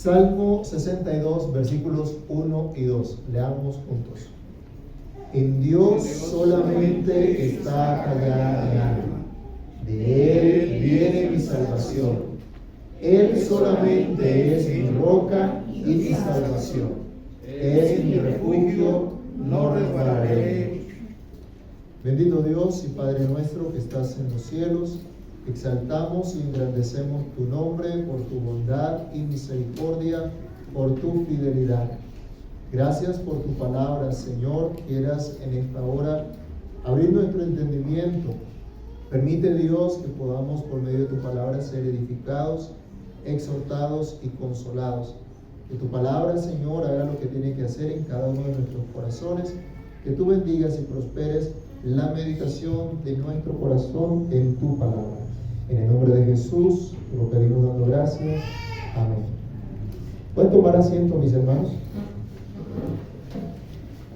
Salmo 62, versículos 1 y 2. Leamos juntos. En Dios solamente está callada mi alma. De Él viene mi salvación. Él solamente es mi roca y mi salvación. Es mi refugio, no resbalaré. Bendito Dios y Padre nuestro que estás en los cielos, exaltamos y engrandecemos tu nombre por tu bondad y misericordia, por tu fidelidad. Gracias por tu palabra, Señor. Quieras en esta hora abrir nuestro entendimiento. Permite, Dios, que podamos por medio de tu palabra ser edificados, exhortados y consolados. Que tu palabra, Señor, haga lo que tiene que hacer en cada uno de nuestros corazones. Que tú bendigas y prosperes la meditación de nuestro corazón en tu palabra. En el nombre de Jesús, te lo pedimos dando gracias. Amén. ¿Pueden tomar asiento, mis hermanos?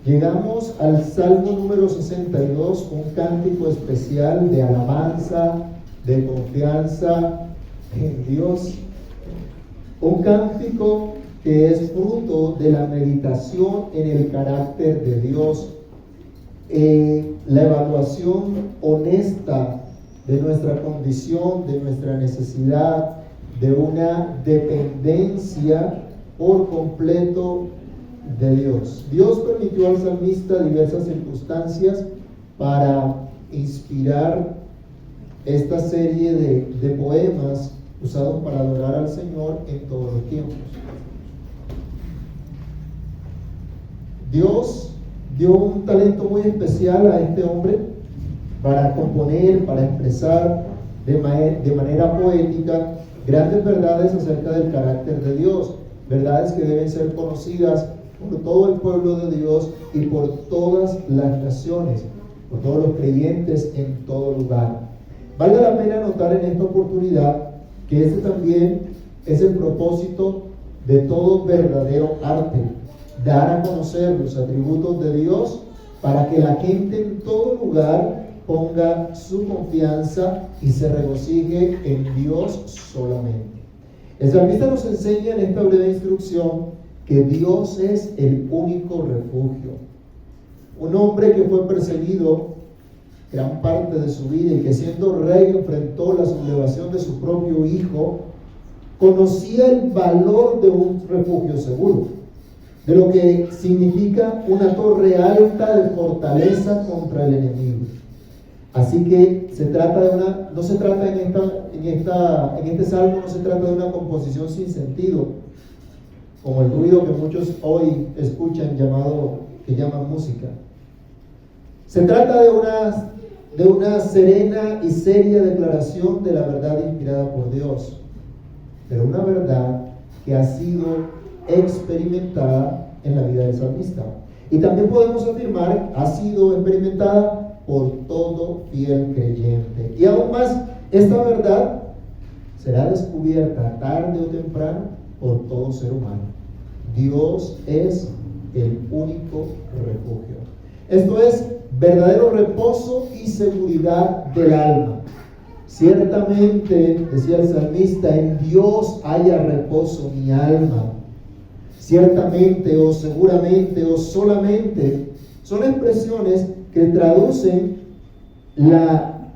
Llegamos al Salmo número 62, un cántico especial de alabanza, de confianza en Dios. Un cántico que es fruto de la meditación en el carácter de Dios, la evaluación honesta de nuestra condición, de nuestra necesidad, de una dependencia por completo de Dios. Dios permitió al salmista diversas circunstancias para inspirar esta serie de poemas usados para adorar al Señor en todos los tiempos. Dios dio un talento muy especial a este hombre para componer, para expresar de manera poética grandes verdades acerca del carácter de Dios, verdades que deben ser conocidas por todo el pueblo de Dios y por todas las naciones, por todos los creyentes en todo lugar. Vale la pena notar en esta oportunidad que este también es el propósito de todo verdadero arte: dar a conocer los atributos de Dios para que la gente en todo lugar ponga su confianza y se regocije en Dios solamente. El salmista nos enseña en esta breve instrucción que Dios es el único refugio. Un hombre que fue perseguido gran parte de su vida y que siendo rey enfrentó la sublevación de su propio hijo, conocía el valor de un refugio seguro, de lo que significa una torre alta de fortaleza contra el enemigo. Así que en este salmo no se trata de una composición sin sentido, como el ruido que muchos hoy escuchan que llaman música. Se trata de una serena y seria declaración de la verdad inspirada por Dios, pero una verdad que ha sido experimentada en la vida del salmista. Y también podemos afirmar, ha sido experimentada por todo fiel creyente. Y aún más, esta verdad será descubierta tarde o temprano por todo ser humano. Dios es el único refugio. Esto es verdadero reposo y seguridad del alma. Ciertamente, decía el salmista, en Dios haya reposo mi alma. Ciertamente, o seguramente, o solamente, son expresiones que traducen la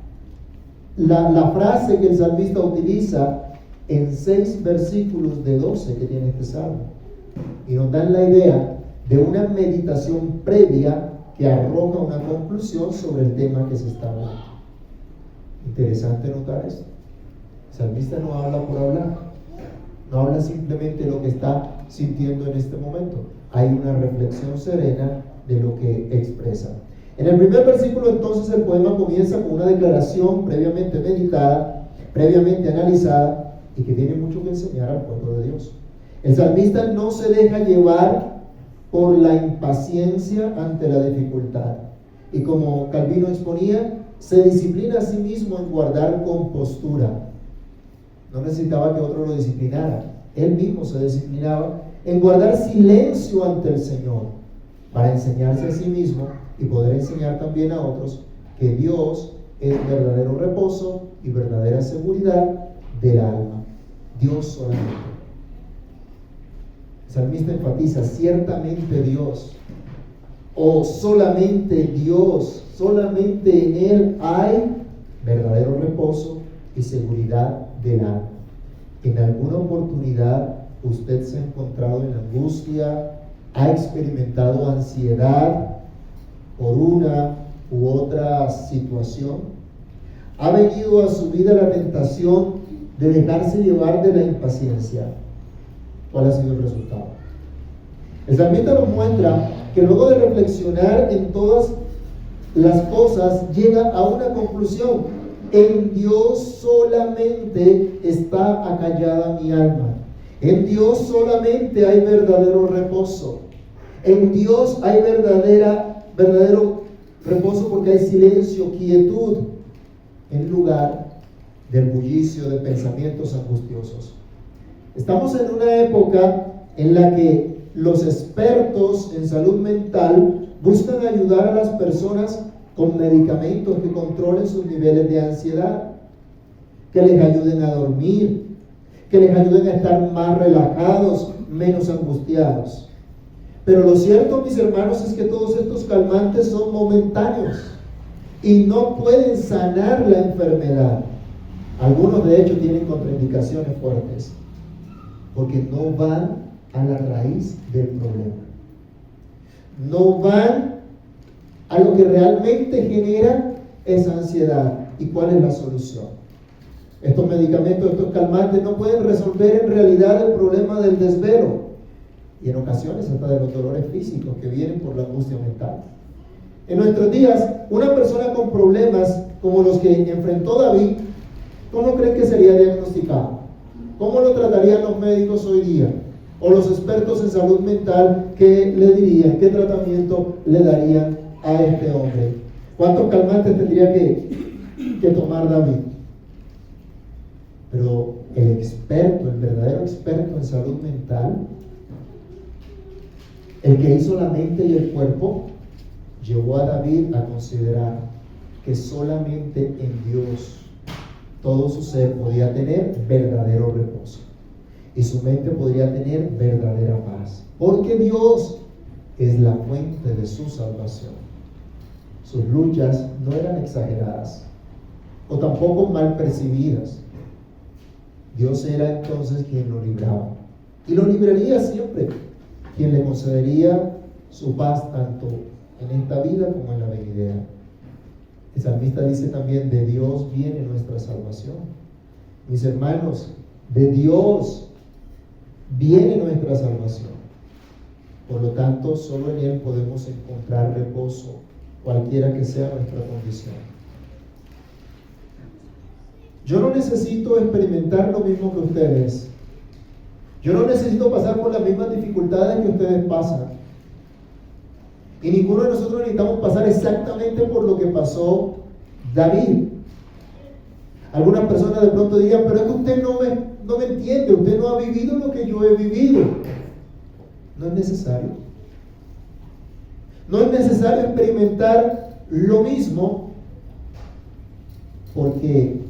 frase que el salmista utiliza en 6 versículos de 12 que tiene este salmo, y nos dan la idea de una meditación previa que arroja una conclusión sobre el tema que se está hablando. Interesante notar esto. El salmista no habla por hablar, no habla simplemente de lo que está sintiendo en este momento. Hay una reflexión serena de lo que expresa. En el primer versículo, entonces, el poema comienza con una declaración previamente meditada, previamente analizada, y que tiene mucho que enseñar al pueblo de Dios. El salmista no se deja llevar por la impaciencia ante la dificultad, y como Calvino exponía, se disciplina a sí mismo en guardar compostura. No necesitaba que otro lo disciplinara, él mismo se disciplinaba en guardar silencio ante el Señor, para enseñarse a sí mismo y poder enseñar también a otros que Dios es verdadero reposo y verdadera seguridad del alma. Dios solamente. salmista enfatiza, ciertamente Dios, o solamente Dios, solamente en Él hay verdadero reposo y seguridad del alma. En alguna oportunidad usted se ha encontrado en angustia, ha experimentado ansiedad por una u otra situación, ha venido a su vida la tentación de dejarse llevar de la impaciencia. ¿Cuál ha sido el resultado? El salmista nos muestra que luego de reflexionar en todas las cosas llega a una conclusión: en Dios solamente está acallada mi alma, en Dios solamente hay verdadero reposo, en Dios hay verdadero reposo, porque hay silencio, quietud, en lugar del bullicio de pensamientos angustiosos. Estamos en una época en la que los expertos en salud mental buscan ayudar a las personas con medicamentos que controlen sus niveles de ansiedad, que les ayuden a dormir, que les ayuden a estar más relajados, menos angustiados. Pero lo cierto, mis hermanos, es que todos estos calmantes son momentáneos y no pueden sanar la enfermedad. Algunos de hecho tienen contraindicaciones fuertes, porque no van a la raíz del problema, no van a lo que realmente genera esa ansiedad. ¿Y cuál es la solución? Estos medicamentos, estos calmantes no pueden resolver en realidad el problema del desvelo y en ocasiones hasta de los dolores físicos que vienen por la angustia mental. En nuestros días, una persona con problemas como los que enfrentó David, ¿cómo creen que sería diagnosticado? ¿Cómo lo tratarían los médicos hoy día? O los expertos en salud mental, ¿qué le dirían? ¿Qué tratamiento le darían a este hombre? ¿Cuántos calmantes tendría que tomar David? Pero el experto, el verdadero experto en salud mental, el que hizo la mente y el cuerpo, llevó a David a considerar que solamente en Dios todo su ser podía tener verdadero reposo y su mente podría tener verdadera paz, porque Dios es la fuente de su salvación. Sus luchas no eran exageradas o tampoco mal percibidas. Dios era entonces quien lo libraba y lo libraría siempre, quien le concedería su paz tanto en esta vida como en la venidera. El salmista dice también: de Dios viene nuestra salvación. Mis hermanos, de Dios viene nuestra salvación. Por lo tanto, solo en Él podemos encontrar reposo, cualquiera que sea nuestra condición. Yo no necesito experimentar lo mismo que ustedes. Yo no necesito pasar por las mismas dificultades que ustedes pasan. Y ninguno de nosotros necesitamos pasar exactamente por lo que pasó David. Algunas personas de pronto digan: pero es que usted no me entiende, usted no ha vivido lo que yo he vivido. No es necesario. No es necesario experimentar lo mismo, porque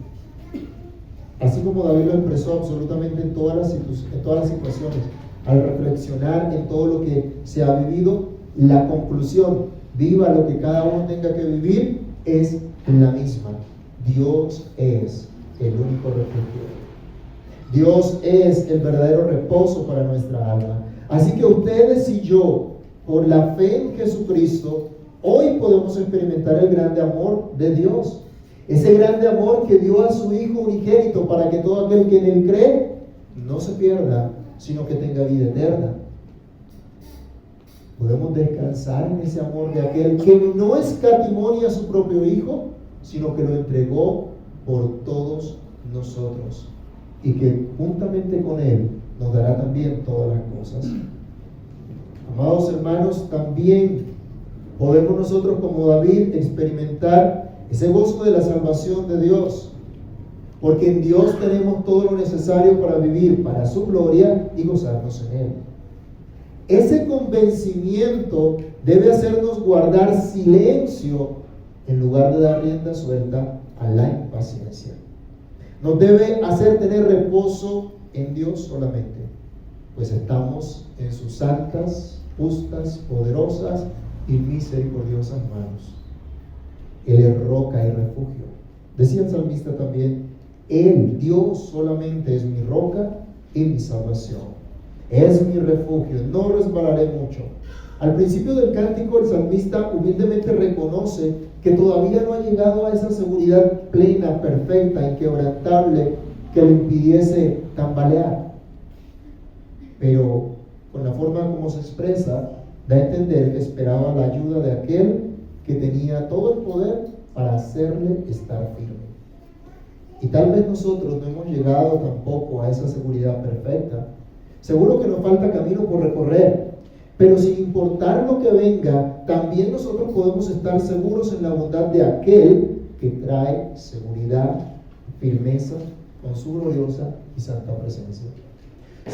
así como David lo expresó absolutamente en todas las situaciones, al reflexionar en todo lo que se ha vivido, la conclusión, viva lo que cada uno tenga que vivir, es la misma. Dios es el único refugio. Dios es el verdadero reposo para nuestra alma. Así que ustedes y yo, por la fe en Jesucristo, hoy podemos experimentar el grande amor de Dios. Ese grande amor que dio a su Hijo unigénito para que todo aquel que en Él cree no se pierda, sino que tenga vida eterna. Podemos descansar en ese amor de aquel que no escatimó a su propio Hijo, sino que lo entregó por todos nosotros, y que juntamente con Él nos dará también todas las cosas. Amados hermanos, también podemos nosotros, como David, experimentar ese gozo de la salvación de Dios, porque en Dios tenemos todo lo necesario para vivir para su gloria y gozarnos en Él. Ese convencimiento debe hacernos guardar silencio en lugar de dar rienda suelta a la impaciencia. Nos debe hacer tener reposo en Dios solamente. pues estamos en sus santas, justas, poderosas y misericordiosas manos. Él es roca y refugio. Decía el salmista también: Él, Dios, solamente es mi roca y mi salvación. Es mi refugio, no resbalaré mucho. Al principio del cántico, el salmista humildemente reconoce que todavía no ha llegado a esa seguridad plena, perfecta, inquebrantable, que le impidiese tambalear. Pero con la forma como se expresa, da a entender que esperaba la ayuda de aquel que tenía todo el poder para hacerle estar firme. Y tal vez nosotros no hemos llegado tampoco a esa seguridad perfecta. Seguro que nos falta camino por recorrer, pero sin importar lo que venga, también nosotros podemos estar seguros en la bondad de aquel que trae seguridad, firmeza, con su gloriosa y santa presencia.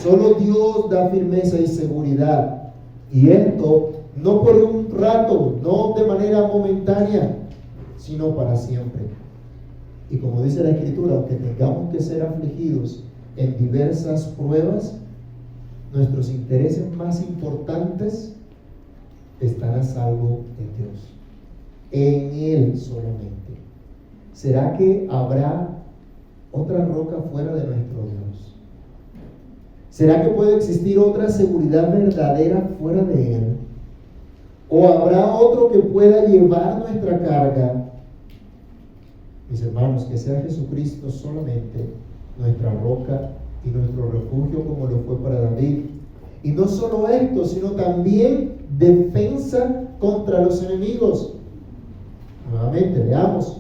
Solo Dios da firmeza y seguridad, y esto no por un rato, no de manera momentánea, sino para siempre. Y como dice la Escritura, aunque tengamos que ser afligidos en diversas pruebas, nuestros intereses más importantes están a salvo en Dios, en Él solamente. ¿Será que habrá otra roca fuera de nuestro Dios? ¿Será que puede existir otra seguridad verdadera fuera de Él? ¿O habrá otro que pueda llevar nuestra carga? Mis hermanos, que sea Jesucristo solamente nuestra roca y nuestro refugio, como lo fue para David. Y no solo esto, sino también defensa contra los enemigos. Nuevamente, leamos: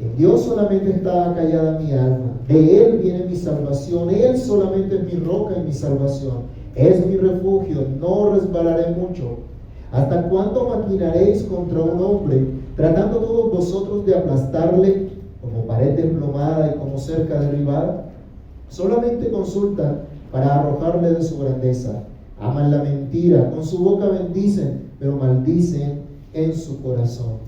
en Dios solamente está callada mi alma, de Él viene mi salvación, Él solamente es mi roca y mi salvación, es mi refugio, no resbalaré mucho. ¿Hasta cuándo maquinaréis contra un hombre, tratando todos vosotros de aplastarle como pared desplomada y como cerca derribada? Solamente consultan para arrojarle de su grandeza. Aman la mentira, con su boca bendicen, pero maldicen en su corazón.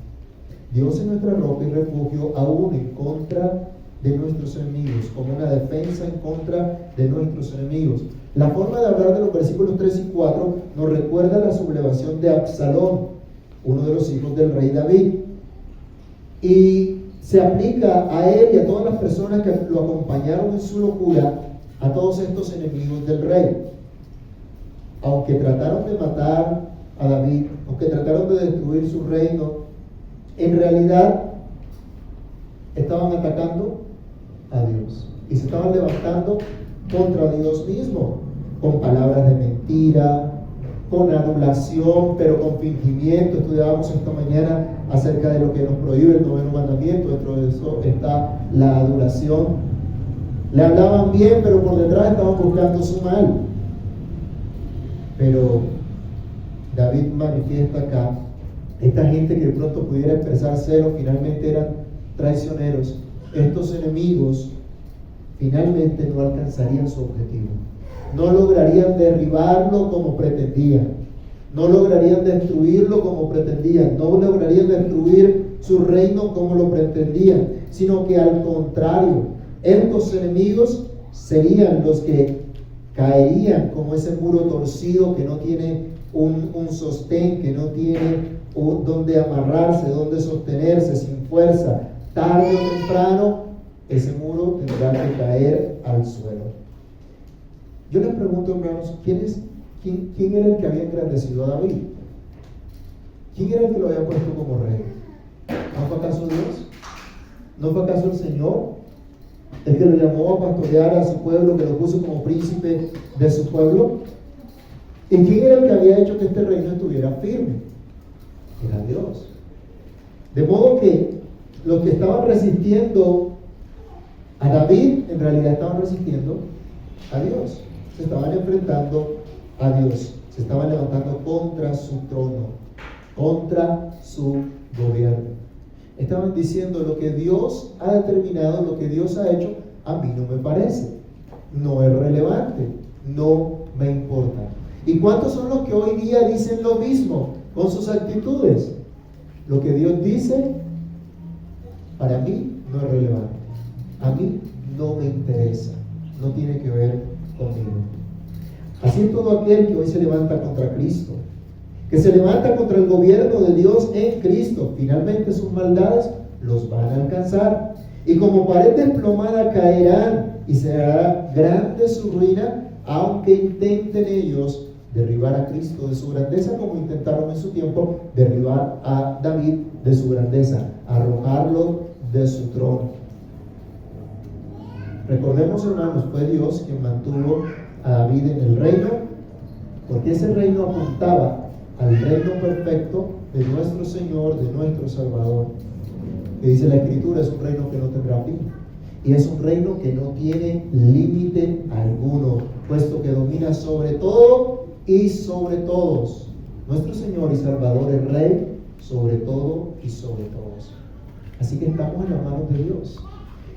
Dios es nuestra roca y refugio, aún en contra de nuestros enemigos, como una defensa en contra de nuestros enemigos. La forma de hablar de los versículos 3 y 4 nos recuerda la sublevación de Absalón, uno de los hijos del rey David, y se aplica a él y a todas las personas que lo acompañaron en su locura, a todos estos enemigos del rey. Aunque trataron de matar a David, aunque trataron de destruir su reino, en realidad estaban atacando a Dios y se estaban levantando contra Dios mismo, con palabras de mentira, con adulación, pero con fingimiento. Estudiábamos esta mañana acerca de lo que nos prohíbe el 9º mandamiento. Dentro de eso está la adulación. Le hablaban bien, pero por detrás estaban buscando su mal. Pero David manifiesta acá: esta gente que de pronto pudiera expresar celo, finalmente eran traicioneros. Estos enemigos finalmente no alcanzarían su objetivo. No lograrían derribarlo como pretendían. No lograrían destruirlo como pretendían. No lograrían destruir su reino como lo pretendían. Sino que al contrario, estos enemigos serían los que caerían como ese muro torcido que no tiene un sostén, que no tiene donde amarrarse, donde sostenerse, sin fuerza. Tarde o temprano, ese muro tendrá que caer al suelo. Yo les pregunto, hermanos, ¿quién era el que había engrandecido a David? ¿Quién era el que lo había puesto como rey? ¿No fue acaso Dios? ¿No fue acaso el Señor el que lo llamó a pastorear a su pueblo, que lo puso como príncipe de su pueblo? ¿Y quién era el que había hecho que este reino estuviera firme? Era Dios. De modo que los que estaban resistiendo a David, en realidad estaban resistiendo a Dios. Se estaban enfrentando a Dios. Se estaban levantando contra su trono, contra su gobierno. Estaban diciendo: lo que Dios ha determinado, lo que Dios ha hecho, a mí no me parece, no es relevante, no me importa. ¿Y cuántos son los que hoy día dicen lo mismo con sus actitudes? Lo que Dios dice, para mí no es relevante, a mí no me interesa, no tiene que ver conmigo. Así es todo aquel que hoy se levanta contra Cristo, que se levanta contra el gobierno de Dios en Cristo. Finalmente sus maldades los van a alcanzar, y como pared desplomada caerán, y será grande su ruina, aunque intenten ellos derribar a Cristo de su grandeza, como intentaron en su tiempo derribar a David de su grandeza, arrojarlo de su trono. Recordemos, hermanos, fue Dios quien mantuvo a David en el reino, porque ese reino apuntaba al reino perfecto de nuestro Señor, de nuestro Salvador. Que dice la Escritura, es un reino que no tendrá fin, y es un reino que no tiene límite alguno, puesto que domina sobre todo y sobre todos. Nuestro Señor y Salvador es Rey sobre todo y sobre todos. Así que estamos en las manos de Dios.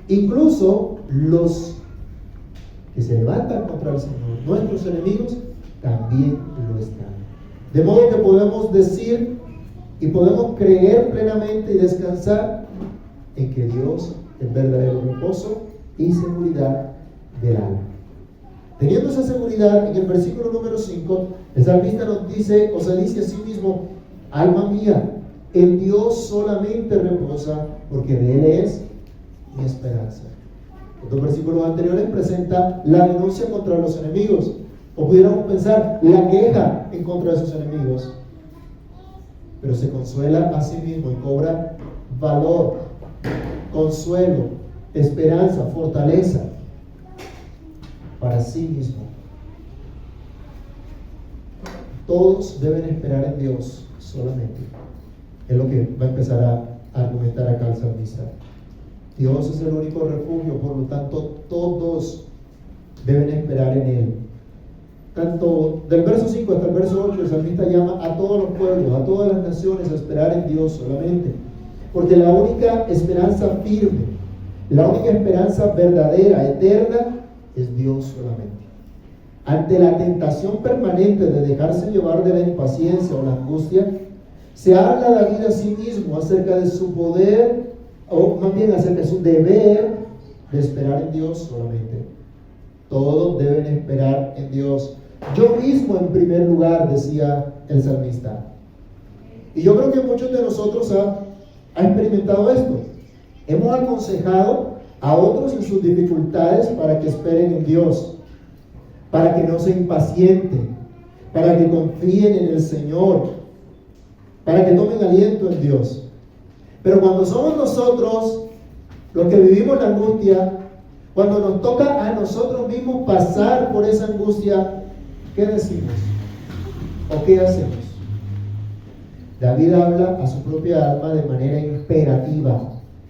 Incluso los que se levantan contra el Señor, nuestros enemigos, también lo están. De modo que podemos decir y podemos creer plenamente y descansar en que Dios es verdadero reposo y seguridad del alma. Teniendo esa seguridad, en el versículo número 5, el salmista nos dice, o se dice a sí mismo: alma mía, en Dios solamente reposa, porque de Él es mi esperanza. Los dos versículos anteriores presenta la denuncia contra los enemigos, o pudiéramos pensar la queja en contra de sus enemigos, pero se consuela a sí mismo y cobra valor, consuelo, esperanza, fortaleza para sí mismo. Todos deben esperar en Dios solamente. Es lo que va a empezar a argumentar acá el salmista. Dios es el único refugio, por lo tanto todos deben esperar en Él. Tanto del verso 5 hasta el verso 8, el salmista llama a todos los pueblos, a todas las naciones a esperar en Dios solamente, porque la única esperanza firme, la única esperanza verdadera, eterna, es Dios solamente. Ante la tentación permanente de dejarse llevar de la impaciencia o la angustia, se habla David a sí mismo acerca de su poder, o más bien acerca de su deber de esperar en Dios solamente. Todos deben esperar en Dios. Yo mismo en primer lugar, decía el salmista. Y yo creo que muchos de nosotros han experimentado esto. Hemos aconsejado a otros en sus dificultades para que esperen en Dios, para que no se impacienten, para que confíen en el Señor, para que tomen aliento en Dios. Pero cuando somos nosotros los que vivimos la angustia, cuando nos toca a nosotros mismos pasar por esa angustia, ¿qué decimos? ¿O qué hacemos? David habla a su propia alma de manera imperativa.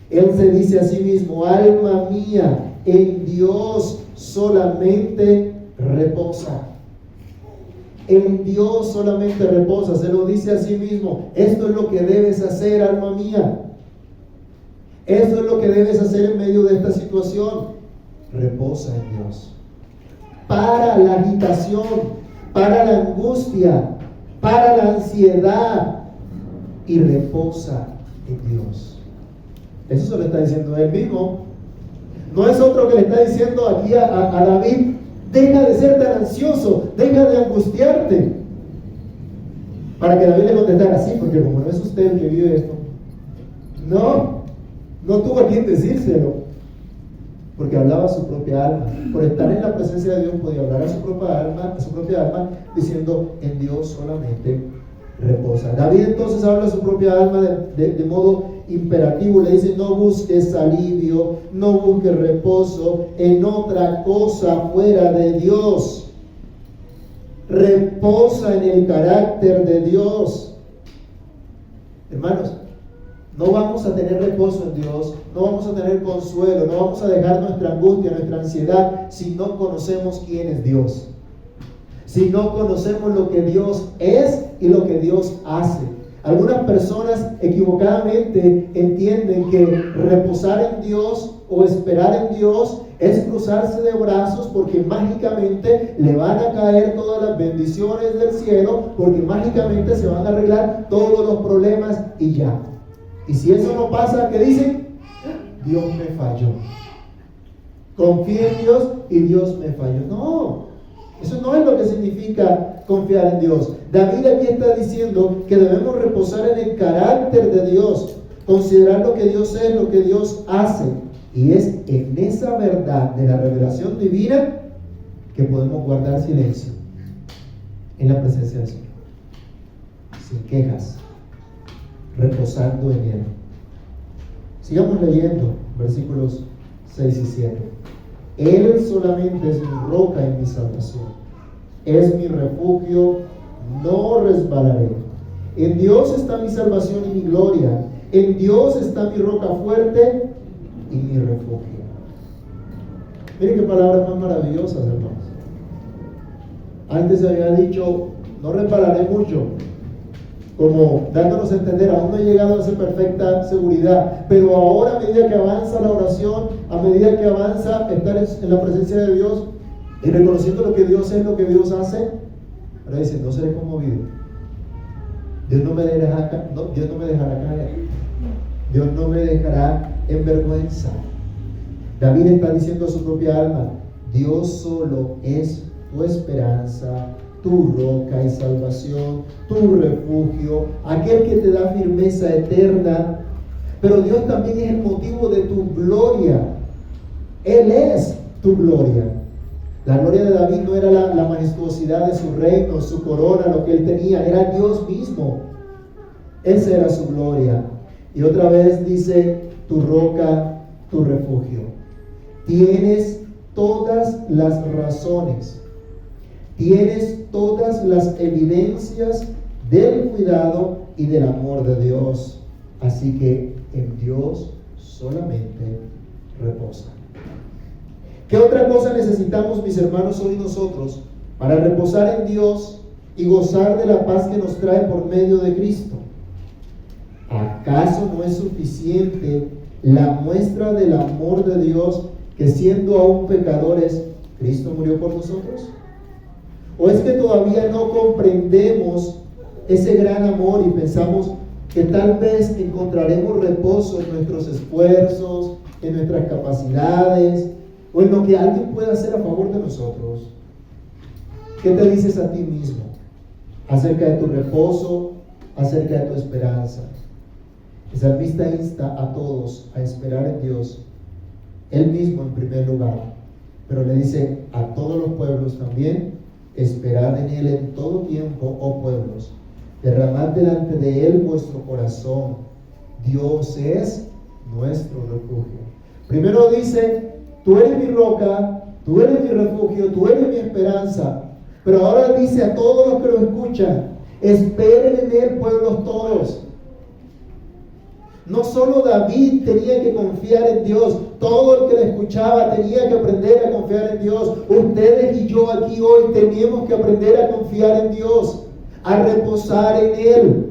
Él se dice a sí mismo: alma mía, en Dios solamente reposa. En Dios solamente reposa. Se lo dice a sí mismo. Esto es lo que debes hacer, alma mía. Esto es lo que debes hacer en medio de esta situación. Reposa en Dios. Para la agitación, para la angustia, para la ansiedad, y reposa en Dios. Eso se lo está diciendo él mismo. No es otro que le está diciendo aquí a David: deja de ser tan ansioso, deja de angustiarte. Para que David le contestara así, porque como no es usted el que vive esto, no tuvo a quien decírselo, porque hablaba a su propia alma. Por estar en la presencia de Dios podía hablar a su propia alma, diciendo: en Dios solamente reposa. David entonces habla a su propia alma de modo imperativo. Le dice: no busques alivio, no busques reposo en otra cosa fuera de Dios. Reposa en el carácter de Dios. Hermanos, no vamos a tener reposo en Dios, no vamos a tener consuelo, no vamos a dejar nuestra angustia, nuestra ansiedad, si no conocemos quién es Dios, si no conocemos lo que Dios es y lo que Dios hace. Algunas personas equivocadamente entienden que reposar en Dios o esperar en Dios es cruzarse de brazos, porque mágicamente le van a caer todas las bendiciones del cielo, porque mágicamente se van a arreglar todos los problemas y ya. Y si eso no pasa, ¿qué dicen? Dios me falló. Confía en Dios y Dios me falló. No, Eso no es lo que significa confiar en Dios. David aquí está diciendo que debemos reposar en el carácter de Dios, considerar lo que Dios es, lo que Dios hace. Y es en esa verdad de la revelación divina que podemos guardar silencio en la presencia del Señor, sin quejas, reposando en Él. Sigamos leyendo versículos 6 y 7. Él solamente es mi roca y mi salvación. Es mi refugio, no resbalaré. En Dios está mi salvación y mi gloria. En Dios está mi roca fuerte y mi refugio. Miren qué palabras más maravillosas, hermanos. Antes se había dicho, no resbalaré mucho, como dándonos a entender, aún no he llegado a esa perfecta seguridad, pero ahora, a medida que avanza la oración, a medida que avanza estar en la presencia de Dios y reconociendo lo que Dios es, lo que Dios hace, ahora dice, no seré conmovido. Dios no me dejará caer. Dios no me dejará en vergüenza. David está diciendo a su propia alma, Dios solo es tu esperanza, tu roca y salvación, tu refugio, aquel que te da firmeza eterna. Pero Dios también es el motivo de tu gloria. Él es tu gloria. La gloria de David no era la majestuosidad de su reino, su corona, lo que él tenía, era Dios mismo. Esa era su gloria. Y otra vez dice, tu roca, tu refugio. Tienes todas las razones, tienes todas las evidencias del cuidado y del amor de Dios. Así que en Dios solamente reposa. ¿Qué otra cosa necesitamos, mis hermanos, hoy nosotros para reposar en Dios y gozar de la paz que nos trae por medio de Cristo? ¿Acaso no es suficiente la muestra del amor de Dios que siendo aún pecadores, Cristo murió por nosotros? ¿O es que todavía no comprendemos ese gran amor y pensamos que tal vez encontraremos reposo en nuestros esfuerzos, en nuestras capacidades, o en lo que alguien pueda hacer a favor de nosotros? ¿Qué te dices a ti mismo acerca de tu reposo, acerca de tu esperanza? El salmista insta a todos a esperar en Dios, Él mismo en primer lugar, pero le dice a todos los pueblos también, esperad en Él en todo tiempo, oh pueblos, derramad delante de Él vuestro corazón. Dios es nuestro refugio. Primero dice, tú eres mi roca, tú eres mi refugio, tú eres mi esperanza. Pero ahora dice a todos los que lo escuchan, esperen en Él, pueblos todos. No solo David tenía que confiar en Dios, todo el que le escuchaba tenía que aprender a confiar en Dios. Ustedes y yo aquí hoy tenemos que aprender a confiar en Dios, a reposar en Él.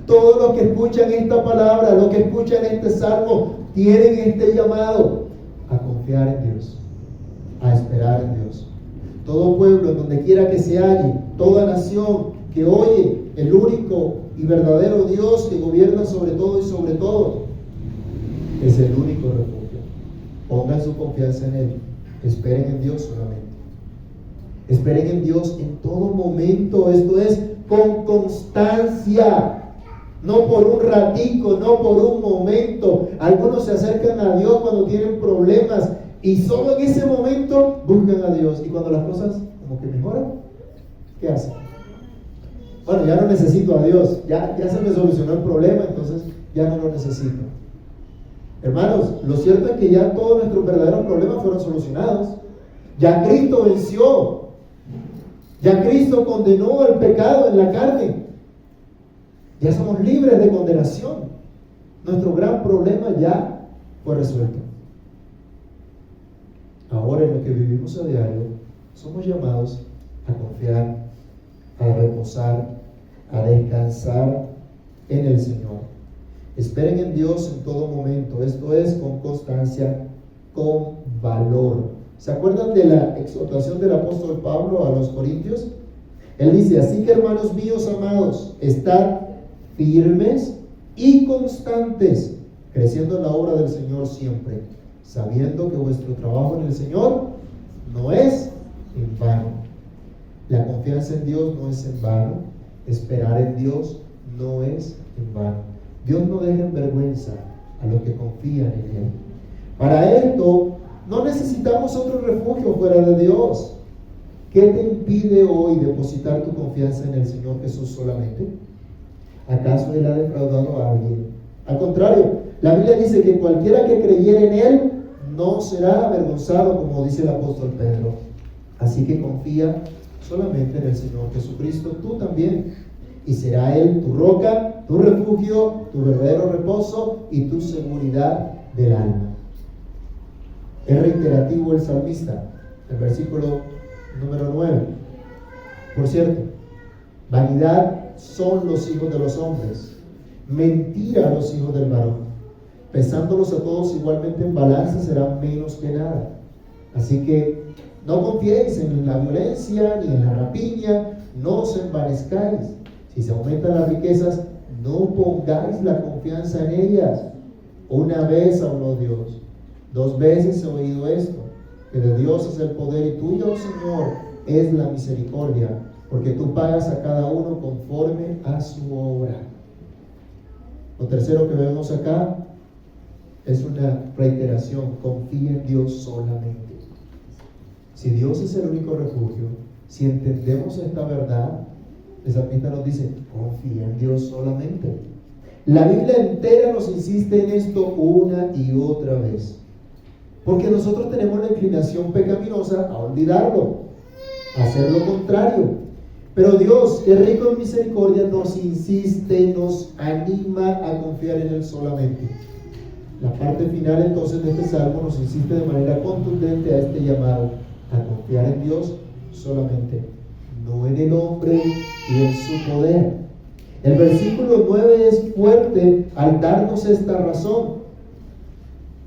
Todos los que escuchan esta palabra, los que escuchan este salmo, tienen este llamado a confiar en Dios, a esperar en Dios. Todo pueblo, donde quiera que se halle, toda nación que oye el único y verdadero Dios que gobierna sobre todo y sobre todo, es el único refugio. Pongan su confianza en Él. Esperen en Dios solamente. Esperen en Dios en todo momento. Esto es con constancia. No por un ratico, no por un momento. Algunos se acercan a Dios cuando tienen problemas y solo en ese momento buscan a Dios. Y cuando las cosas como que mejoran, ¿qué hacen? Bueno, ya no necesito a Dios, ya se me solucionó el problema, entonces ya no lo necesito. Hermanos, lo cierto es que ya todos nuestros verdaderos problemas fueron solucionados. Ya Cristo venció, ya Cristo condenó el pecado en la carne. Ya somos libres de condenación. Nuestro gran problema ya fue resuelto. Ahora, en lo que vivimos a diario, somos llamados a confiar, a reposar, a descansar en el Señor. Esperen en Dios en todo momento. Esto es con constancia, con valor. ¿Se acuerdan de la exhortación del apóstol Pablo a los Corintios? Él dice, así que hermanos míos amados, estad firmes y constantes, creciendo en la obra del Señor siempre, sabiendo que vuestro trabajo en el Señor no es en vano. La confianza en Dios no es en vano. Esperar en Dios no es en vano. Dios no deja en vergüenza a los que confían en Él. Para esto no necesitamos otro refugio fuera de Dios. ¿Qué te impide hoy depositar tu confianza en el Señor Jesús solamente? ¿Acaso Él ha defraudado a alguien? Al contrario, la Biblia dice que cualquiera que creyere en Él no será avergonzado, como dice el apóstol Pedro. Así que confía solamente en el Señor Jesucristo, tú también. Y será Él tu roca, tu refugio, tu verdadero reposo y tu seguridad del alma. Es reiterativo el salmista, el versículo número 9. Por cierto, vanidad son los hijos de los hombres, mentira los hijos del varón. Pesándolos a todos igualmente en balanza serán menos que nada. Así que no confiéis en la violencia ni en la rapiña, no os envanezcáis. Si se aumentan las riquezas, no pongáis la confianza en ellas. Una vez habló Dios, 2 veces he oído esto, que de Dios es el poder y tuyo, Señor, es la misericordia, porque tú pagas a cada uno conforme a su obra. Lo tercero que vemos acá es una reiteración: confía en Dios solamente. Si Dios es el único refugio, si entendemos esta verdad, el salmista nos dice: confía en Dios solamente. La Biblia entera nos insiste en esto una y otra vez, porque nosotros tenemos la inclinación pecaminosa a olvidarlo, a hacer lo contrario. Pero Dios, que es rico en misericordia, nos insiste, nos anima a confiar en Él solamente. La parte final entonces de este salmo nos insiste de manera contundente a este llamado a confiar en Dios solamente, no en el hombre y en su poder. El versículo 9 es fuerte al darnos esta razón.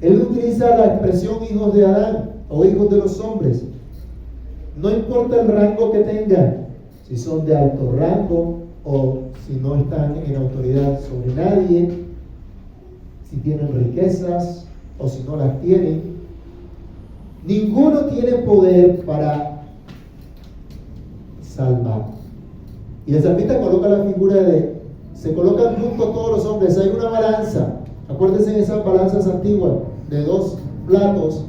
Él utiliza la expresión hijos de Adán o hijos de los hombres. No importa el rango que tengan, si son de alto rango o si no están en autoridad sobre nadie, si tienen riquezas o si no las tienen, ninguno tiene poder para salvar. Y el salmista coloca la figura de, se colocan juntos todos los hombres, hay una balanza. Acuérdense de esas balanzas antiguas de 2 platos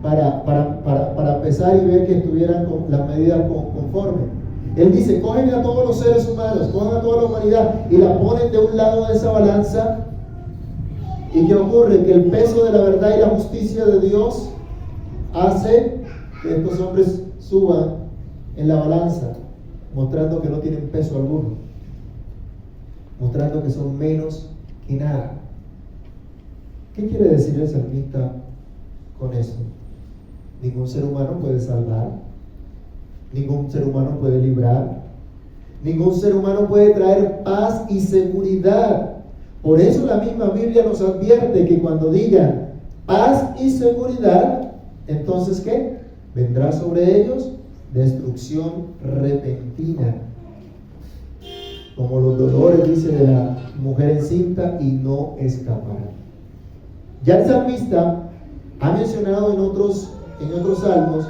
para pesar y ver que estuvieran con las medidas conforme. Él dice: cogen a todos los seres humanos, cogen a toda la humanidad y la ponen de un lado de esa balanza. ¿Y qué ocurre? Que el peso de la verdad y la justicia de Dios hace que estos hombres suban en la balanza, mostrando que no tienen peso alguno, mostrando que son menos que nada. ¿Qué quiere decir el salmista con esto? Ningún ser humano puede salvar, ningún ser humano puede librar, ningún ser humano puede traer paz y seguridad. Por eso la misma Biblia nos advierte que cuando digan paz y seguridad, entonces ¿qué? Vendrá sobre ellos destrucción repentina, como los dolores, dice, de la mujer encinta, y no escaparán. Ya el salmista ha mencionado en otros salmos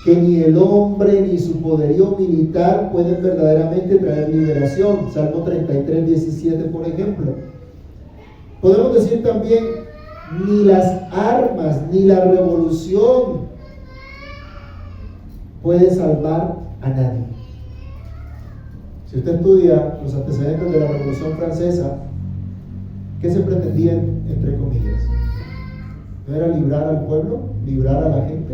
que ni el hombre ni su poderío militar pueden verdaderamente traer liberación. Salmo 33, 17, por ejemplo. Podemos decir también, ni las armas ni la revolución puede salvar a nadie. Si usted estudia los antecedentes de la Revolución Francesa, ¿qué se pretendía, entre comillas? ¿No era librar al pueblo, librar a la gente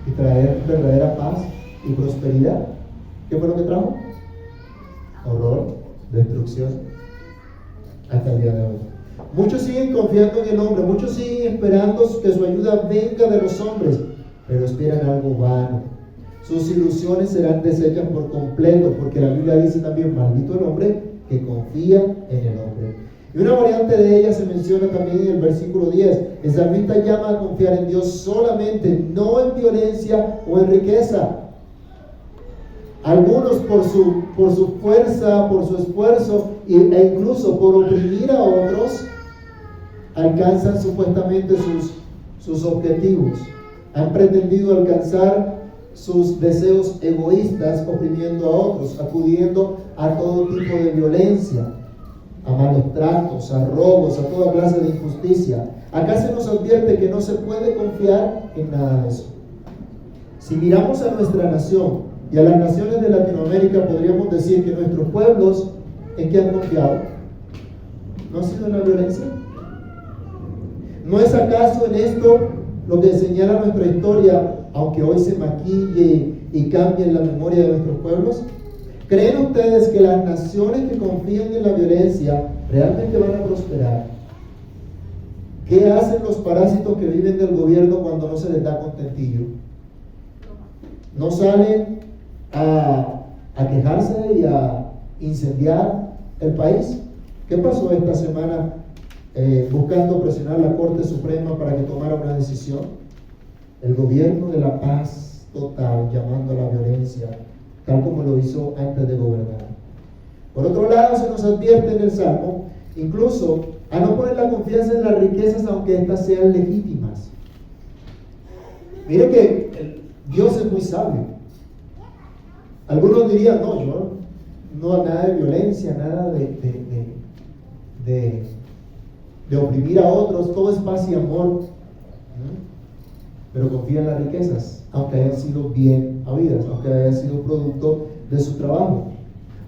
y traer verdadera paz y prosperidad? ¿Qué fue lo que trajo? Horror, destrucción, hasta el día de hoy. Muchos siguen confiando en el hombre, muchos siguen esperando que su ayuda venga de los hombres, pero esperan algo vano. Sus ilusiones serán deshechas por completo, porque la Biblia dice también: maldito el hombre que confía en el hombre. Y una variante de ella se menciona también en el versículo 10. El salmista llama a confiar en Dios solamente, no en violencia o en riqueza. Algunos por su fuerza, por su esfuerzo e incluso por oprimir a otros, alcanzan supuestamente sus objetivos. Han pretendido alcanzar sus deseos egoístas, oprimiendo a otros, acudiendo a todo tipo de violencia, a malos tratos, a robos, a toda clase de injusticia. Acá se nos advierte que no se puede confiar en nada de eso. Si miramos a nuestra nación y a las naciones de Latinoamérica, podríamos decir que nuestros pueblos, ¿en qué han confiado? ¿No ha sido en la violencia? ¿No es acaso en esto lo que señala nuestra historia, aunque hoy se maquille y cambie en la memoria de nuestros pueblos? ¿Creen ustedes que las naciones que confían en la violencia realmente van a prosperar? ¿Qué hacen los parásitos que viven del gobierno cuando no se les da contentillo? ¿No salen a quejarse y a incendiar el país? ¿Qué pasó esta semana buscando presionar a la Corte Suprema para que tomara una decisión? El gobierno de la paz total, llamando a la violencia, tal como lo hizo antes de gobernar. Por otro lado, se nos advierte en el Salmo, incluso, a no poner la confianza en las riquezas, aunque éstas sean legítimas. Mire que Dios es muy sabio. Algunos dirían, no, yo no, nada de violencia, nada de oprimir a otros, todo es paz y amor. Pero confía en las riquezas, aunque hayan sido bien habidas, aunque hayan sido producto de su trabajo.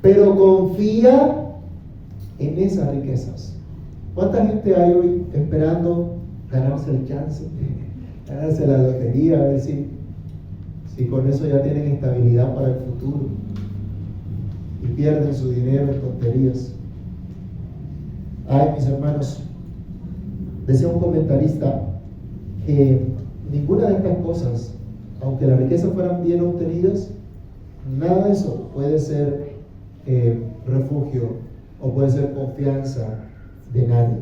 Pero confía en esas riquezas. ¿Cuánta gente hay hoy esperando ganarse el chance, ganarse la lotería, a ver si con eso ya tienen estabilidad para el futuro? Y pierden su dinero en tonterías. Ay, mis hermanos, decía un comentarista que ninguna de estas cosas, aunque las riquezas fueran bien obtenidas, nada de eso puede ser refugio o puede ser confianza de nadie.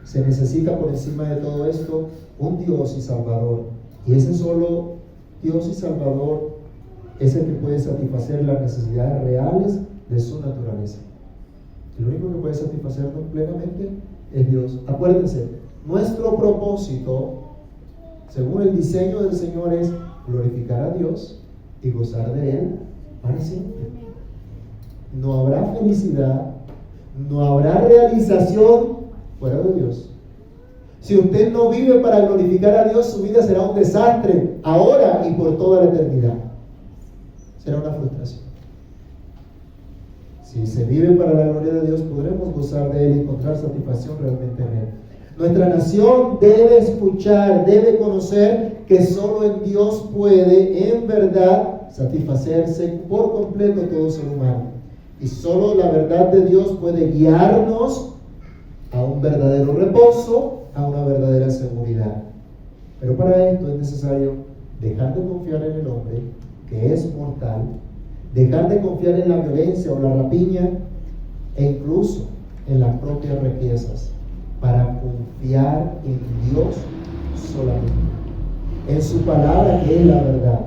Se necesita por encima de todo esto un Dios y Salvador, y ese solo Dios y Salvador es el que puede satisfacer las necesidades reales de su naturaleza. El único que puede satisfacernos plenamente es Dios. Acuérdense, nuestro propósito, según el diseño del Señor, es glorificar a Dios y gozar de Él para siempre. No habrá felicidad, no habrá realización fuera de Dios. Si usted no vive para glorificar a Dios, su vida será un desastre, ahora y por toda la eternidad. Será una frustración. Si se vive para la gloria de Dios, podremos gozar de Él y encontrar satisfacción realmente en Él. Nuestra nación debe escuchar, debe conocer que solo en Dios puede, en verdad, satisfacerse por completo todo ser humano. Y solo la verdad de Dios puede guiarnos a un verdadero reposo, a una verdadera seguridad. Pero para esto es necesario dejar de confiar en el hombre, que es mortal, dejar de confiar en la violencia o la rapiña, e incluso en las propias riquezas, para confiar en Dios solamente, en su palabra, que es la verdad.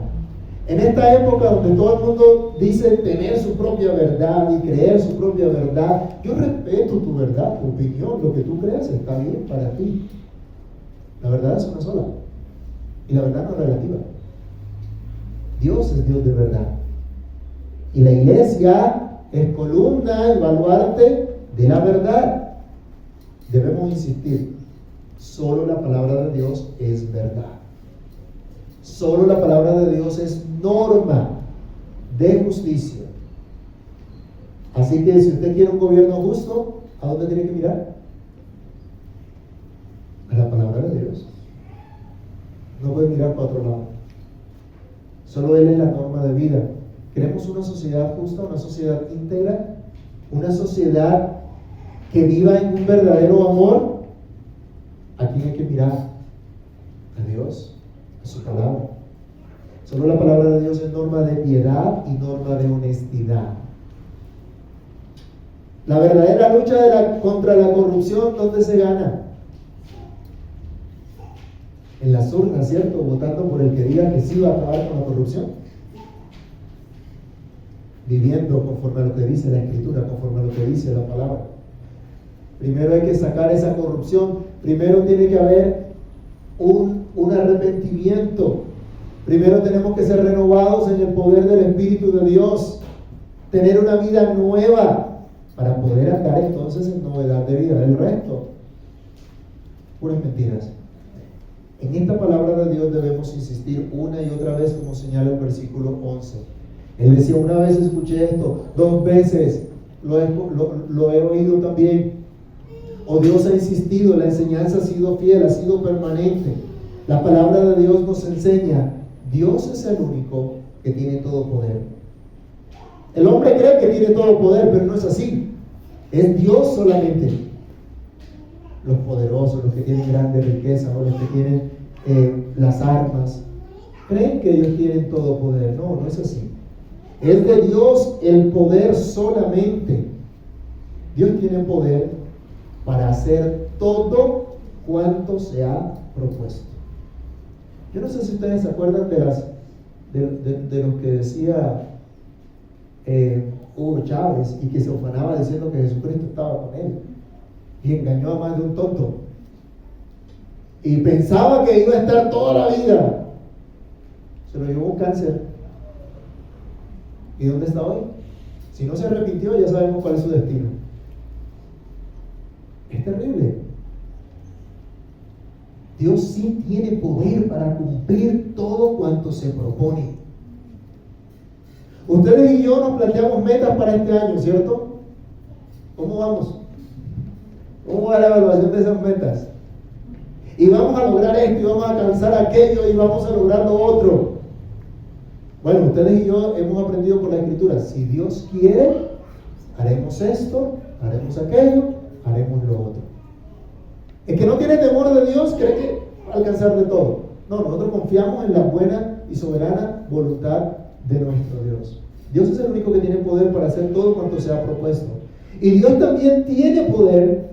En esta época donde todo el mundo dice tener su propia verdad y creer su propia verdad, yo respeto tu verdad, tu opinión, lo que tú creas está bien para ti. La verdad es una sola, y la verdad no es relativa. Dios es Dios de verdad, y la iglesia es columna y baluarte de la verdad. Debemos insistir, solo la palabra de Dios es verdad. Solo la palabra de Dios es norma de justicia. Así que si usted quiere un gobierno justo, ¿a dónde tiene que mirar? A la palabra de Dios. No puede mirar para otro lado. Solo Él es la norma de vida. ¿Queremos una sociedad justa, una sociedad íntegra, una sociedad que viva en un verdadero amor? ¿A quién hay que mirar? A Dios, a su palabra. Solo la palabra de Dios es norma de piedad y norma de honestidad. La verdadera lucha contra la corrupción, ¿dónde se gana? En las urnas, ¿cierto? Votando por el que diga que sí va a acabar con la corrupción. Viviendo conforme a lo que dice la Escritura, conforme a lo que dice la palabra. Primero hay que sacar esa corrupción. Primero tiene que haber un arrepentimiento Primero tenemos que ser renovados en el poder del Espíritu de Dios, tener una vida nueva para poder andar entonces en novedad de vida. El resto, puras mentiras. En esta palabra de Dios debemos insistir una y otra vez, como señala el versículo 11. Él decía: una vez escuché esto, 2 veces lo he oído también. O Dios ha insistido, la enseñanza ha sido fiel, ha sido permanente. La palabra de Dios nos enseña: Dios es el único que tiene todo poder. El hombre cree que tiene todo poder, pero no es así. Es Dios solamente. Los poderosos, los que tienen grandes riquezas, o los que tienen las armas, creen que ellos tienen todo poder. No, no es así. Es de Dios el poder solamente. Dios tiene poder para hacer todo cuanto se ha propuesto. Yo no sé si ustedes se acuerdan de lo que decía Hugo Chávez, y que se ufanaba diciendo que Jesucristo estaba con él y engañó a más de un tonto y pensaba que iba a estar toda la vida. Se lo llevó un cáncer. ¿Y dónde está hoy? Si no se arrepintió, ya sabemos cuál es su destino. Es terrible. Dios sí tiene poder para cumplir todo cuanto se propone. Ustedes y yo nos planteamos metas para este año, ¿cierto? ¿Cómo vamos? ¿Cómo va la evaluación de esas metas? Y vamos a lograr esto, y vamos a alcanzar aquello, y vamos a lograr lo otro. Bueno, ustedes y yo hemos aprendido por la Escritura: si Dios quiere, haremos esto, haremos aquello, haremos lo otro. El que no tiene temor de Dios cree que va a alcanzar de todo. No, nosotros confiamos en la buena y soberana voluntad de nuestro Dios. Dios es el único que tiene poder para hacer todo cuanto se ha propuesto. Y Dios también tiene poder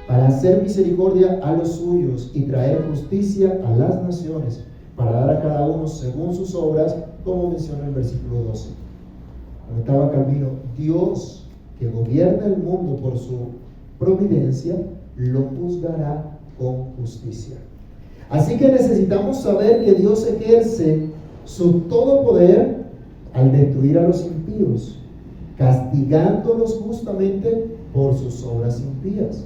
para hacer misericordia a los suyos y traer justicia a las naciones, para dar a cada uno según sus obras, como menciona el versículo 12. Comentaba Calvino: Dios, que gobierna el mundo por su providencia, lo juzgará con justicia. Así que necesitamos saber que Dios ejerce su todo poder al destruir a los impíos, castigándolos justamente por sus obras impías.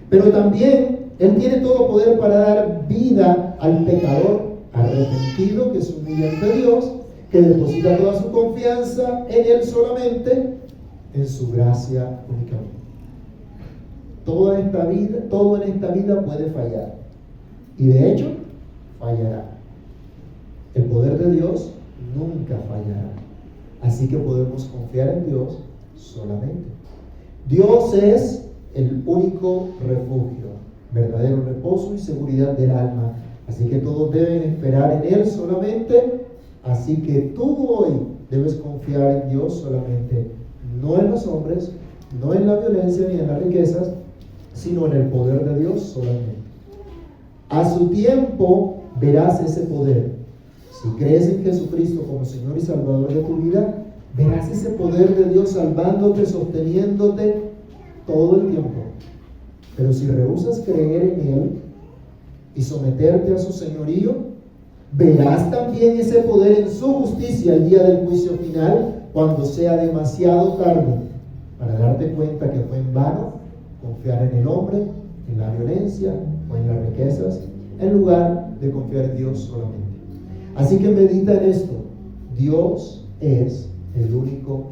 Pero también Él tiene todo poder para dar vida al pecador arrepentido que se humilla ante Dios, que deposita toda su confianza en Él solamente, en su gracia únicamente. Todo en esta vida puede fallar, y de hecho fallará. El poder de Dios nunca fallará, así que podemos confiar en Dios solamente. Dios es el único refugio, verdadero reposo y seguridad del alma, así que todos deben esperar en Él solamente. Así que tú hoy debes confiar en Dios solamente, no en los hombres, no en la violencia ni en las riquezas, sino en el poder de Dios solamente. A su tiempo verás ese poder. Si crees en Jesucristo como Señor y Salvador de tu vida, verás ese poder de Dios salvándote, sosteniéndote todo el tiempo. Pero si rehusas creer en Él y someterte a su señorío, verás también ese poder en su justicia el día del juicio final, cuando sea demasiado tarde para darte cuenta que fue en vano confiar en el hombre, en la violencia o en las riquezas, en lugar de confiar en Dios solamente. Así que medita en esto: Dios es el único